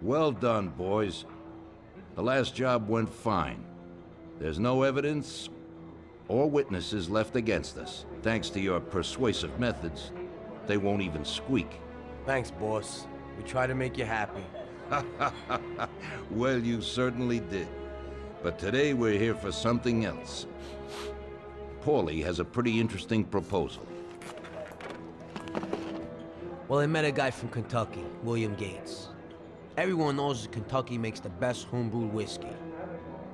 Well done, boys. The last job went fine. There's no evidence or witnesses left against us. Thanks to your persuasive methods, they won't even squeak. Thanks, boss. We try to make you happy. Well, you certainly did. But today we're here for something else. Paulie has a pretty interesting proposal. Well, I met a guy from Kentucky, William Gates. Everyone knows that Kentucky makes the best homebrewed whiskey.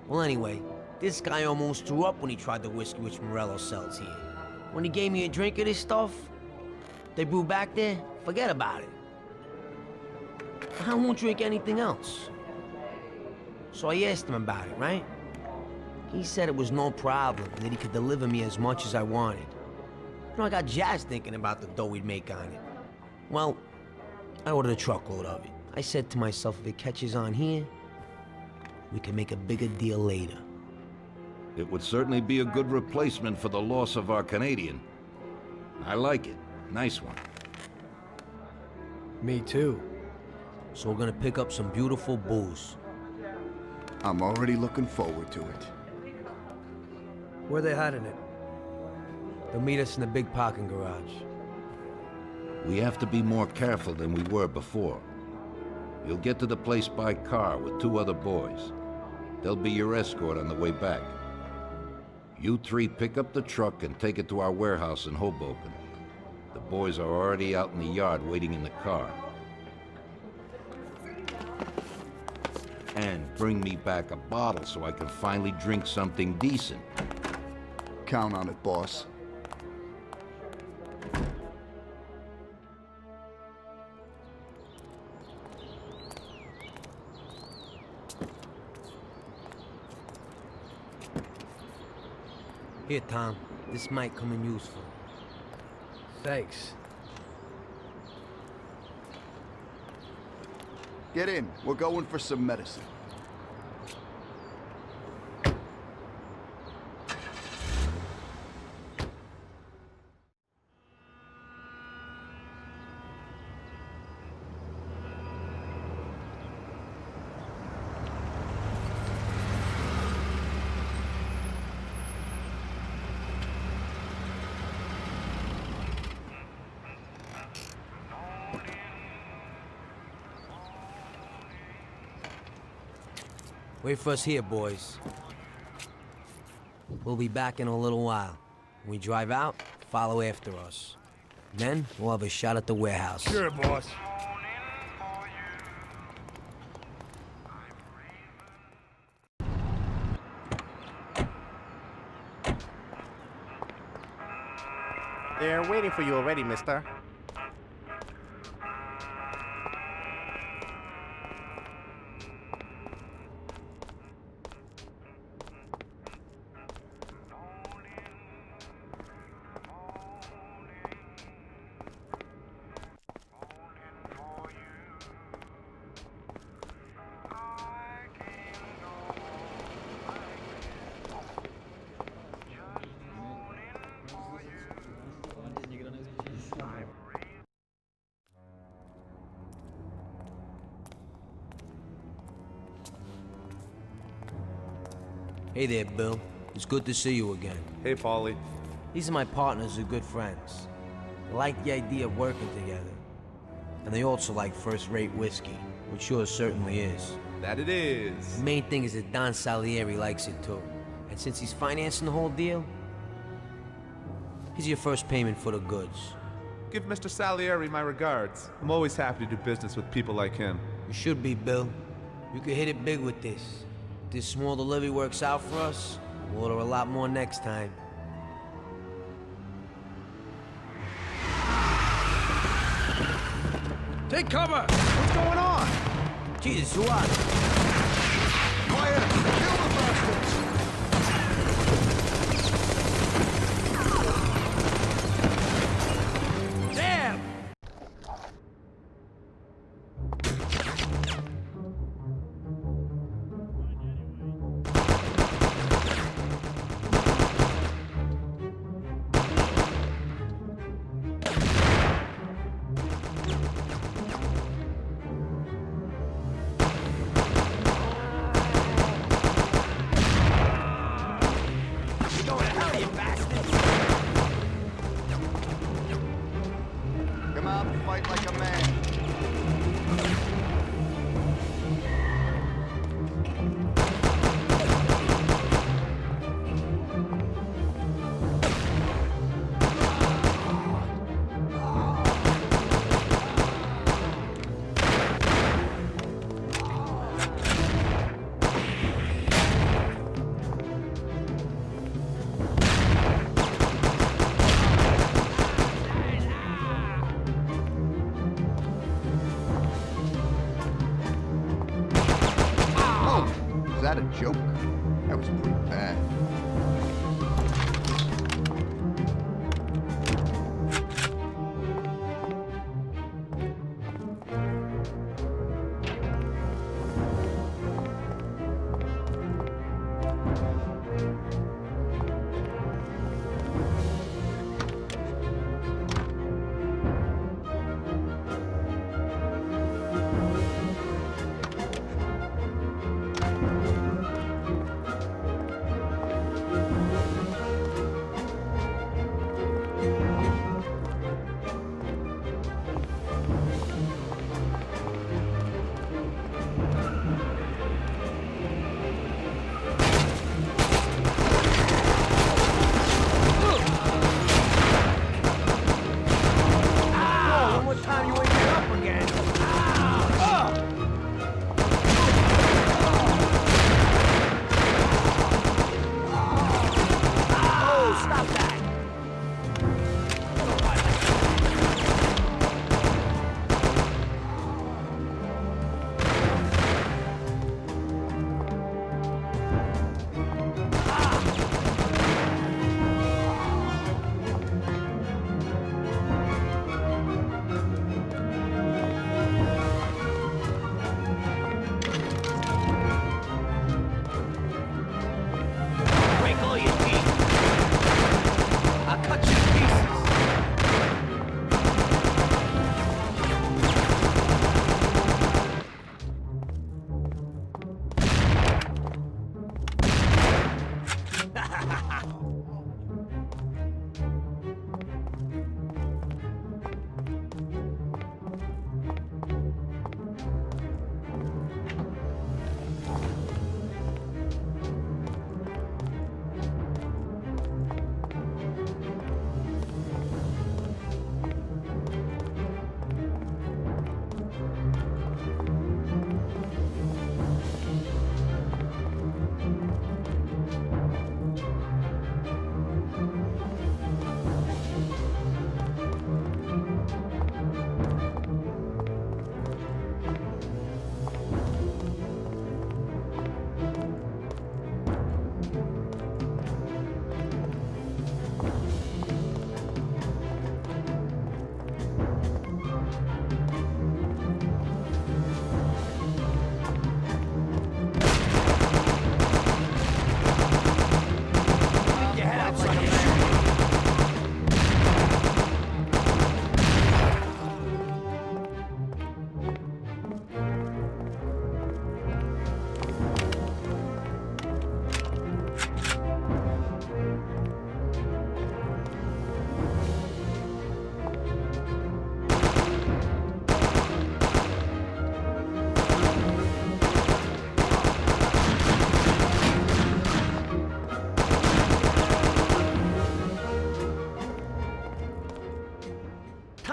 Well, anyway, this guy almost threw up when he tried the whiskey which Morello sells here. When he gave me a drink of this stuff, they brew back there, forget about it. I won't drink anything else. So I asked him about it, right? He said it was no problem, and that he could deliver me as much as I wanted. You know, I got jazzed thinking about the dough we'd make on it. Well, I ordered a truckload of it. I said to myself, if it catches on here, we can make a bigger deal later. It would certainly be a good replacement for the loss of our Canadian. I like it. Nice one. Me too. So we're gonna pick up some beautiful booze. I'm already looking forward to it. Where they hiding it? They'll meet us in the big parking garage. We have to be more careful than we were before. You'll get to the place by car with 2 other boys. They'll be your escort on the way back. You 3 pick up the truck and take it to our warehouse in Hoboken. The boys are already out in the yard waiting in the car. And bring me back a bottle so I can finally drink something decent. Count on it, boss. Here, Tom. This might come in useful. Thanks. Get in. We're going for some medicine. Wait for us here, boys. We'll be back in a little while. When we drive out, follow after us. Then, we'll have a shot at the warehouse. Sure, boss. They're waiting for you already, mister. Hey there, Bill. It's good to see you again. Hey, Paulie. These are my partners who are good friends. They like the idea of working together. And they also like first-rate whiskey, which yours certainly is. That it is. The main thing is that Don Salieri likes it too. And since he's financing the whole deal, here's your first payment for the goods. Give Mr. Salieri my regards. I'm always happy to do business with people like him. You should be, Bill. You could hit it big with this. If this small delivery works out for us, we'll order a lot more next time. Take cover! What's going on? Jesus, who are they? Quiet! Kill the bastards! Damn! Was that a joke? That was pretty bad.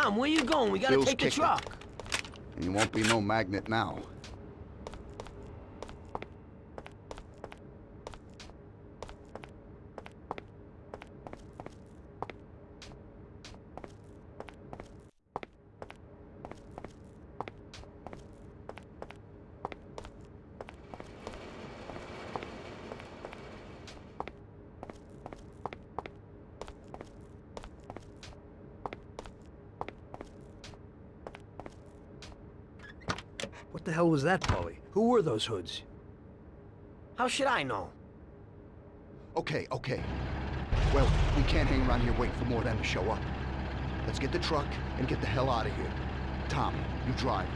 Tom, where you going? We gotta Bill's take the kicking. truck. And you won't be no magnet now. What the hell was that, Paulie? Who were those hoods? How should I know? Okay. Well, we can't hang around here waiting for more of them to show up. Let's get the truck and get the hell out of here. Tom, you drive.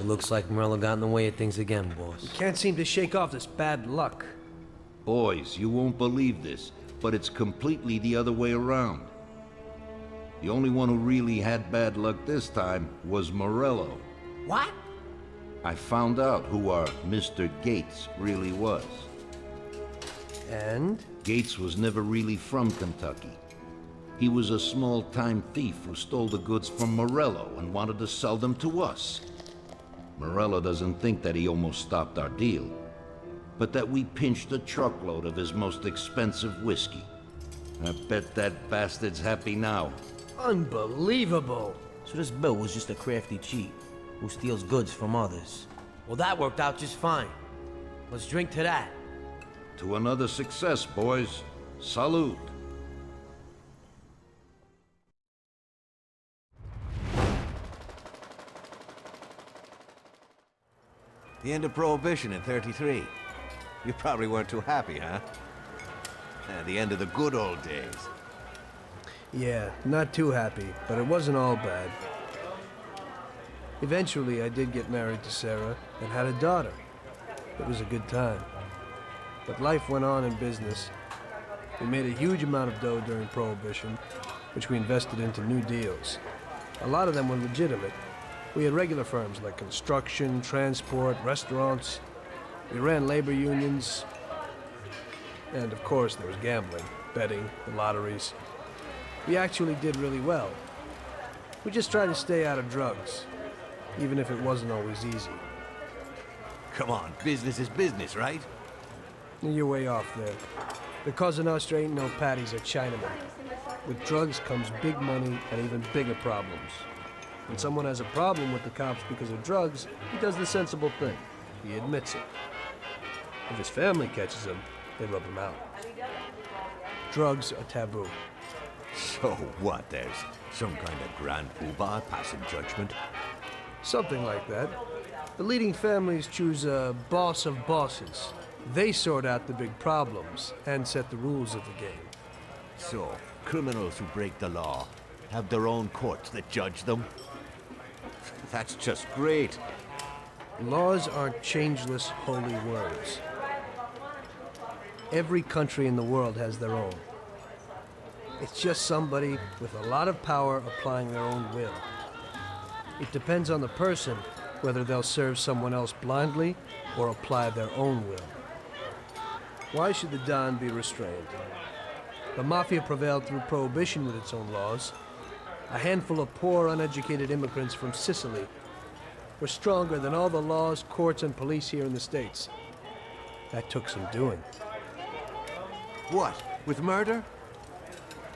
Looks like Morello got in the way of things again, boss. Can't seem to shake off this bad luck. Boys, you won't believe this, but it's completely the other way around. The only one who really had bad luck this time was Morello. What? I found out who our Mr. Gates really was. And? Gates was never really from Kentucky. He was a small-time thief who stole the goods from Morello and wanted to sell them to us. Morello doesn't think that he almost stopped our deal, but that we pinched a truckload of his most expensive whiskey. I bet that bastard's happy now. Unbelievable! So this Bill was just a crafty cheat who steals goods from others. Well, that worked out just fine. Let's drink to that. To another success, boys. Salute. The end of Prohibition in '33. You probably weren't too happy, huh? The end of the good old days. Yeah, not too happy, but it wasn't all bad. Eventually, I did get married to Sarah and had a daughter. It was a good time. But life went on in business. We made a huge amount of dough during Prohibition, which we invested into new deals. A lot of them were legitimate. We had regular firms like construction, transport, restaurants. We ran labor unions. And of course, there was gambling, betting, the lotteries. We actually did really well. We just tried to stay out of drugs, even if it wasn't always easy. Come on, business is business, right? You're way off there. The Cosa Nostra ain't no patties or Chinamen. With drugs comes big money and even bigger problems. When someone has a problem with the cops because of drugs, he does the sensible thing. He admits it. If his family catches him, they rub him out. Drugs are taboo. So what, there's some kind of grand poobah passing judgment? Something like that. The leading families choose a boss of bosses. They sort out the big problems and set the rules of the game. So, criminals who break the law have their own courts that judge them? That's just great. Laws aren't changeless, holy words. Every country in the world has their own. It's just somebody with a lot of power applying their own will. It depends on the person whether they'll serve someone else blindly or apply their own will. Why should the Don be restrained? The Mafia prevailed through Prohibition with its own laws. A handful of poor, uneducated immigrants from Sicily were stronger than all the laws, courts, and police here in the States. That took some doing. What, with murder?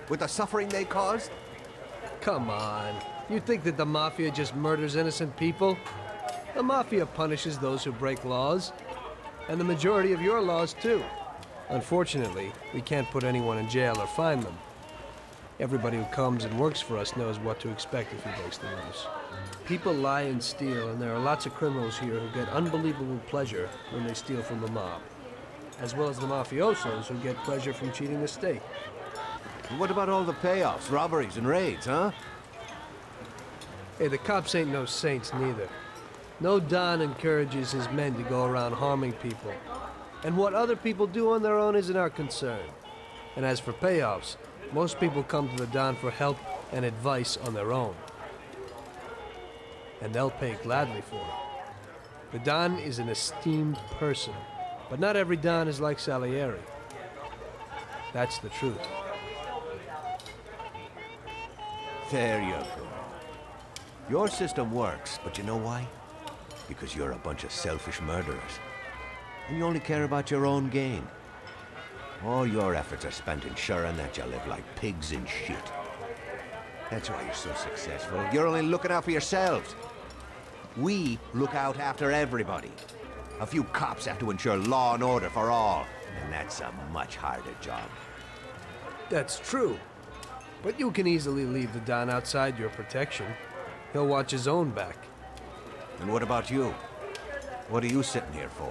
With the suffering they caused? Come on. You think that the Mafia just murders innocent people? The Mafia punishes those who break laws. And the majority of your laws, too. Unfortunately, we can't put anyone in jail or fine them. Everybody who comes and works for us knows what to expect if he breaks the rules. People lie and steal, and there are lots of criminals here who get unbelievable pleasure when they steal from the mob. As well as the mafiosos who get pleasure from cheating the state. What about all the payoffs, robberies, and raids, huh? Hey, the cops ain't no saints neither. No Don encourages his men to go around harming people. And what other people do on their own isn't our concern. And as for payoffs, most people come to the Don for help and advice on their own. And they'll pay gladly for it. The Don is an esteemed person, but not every Don is like Salieri. That's the truth. There you go. Your system works, but you know why? Because you're a bunch of selfish murderers. And you only care about your own gain. All your efforts are spent ensuring that you live like pigs in shit. That's why you're so successful. You're only looking out for yourselves. We look out after everybody. A few cops have to ensure law and order for all, and that's a much harder job. That's true. But you can easily leave the Don outside your protection. He'll watch his own back. And what about you? What are you sitting here for?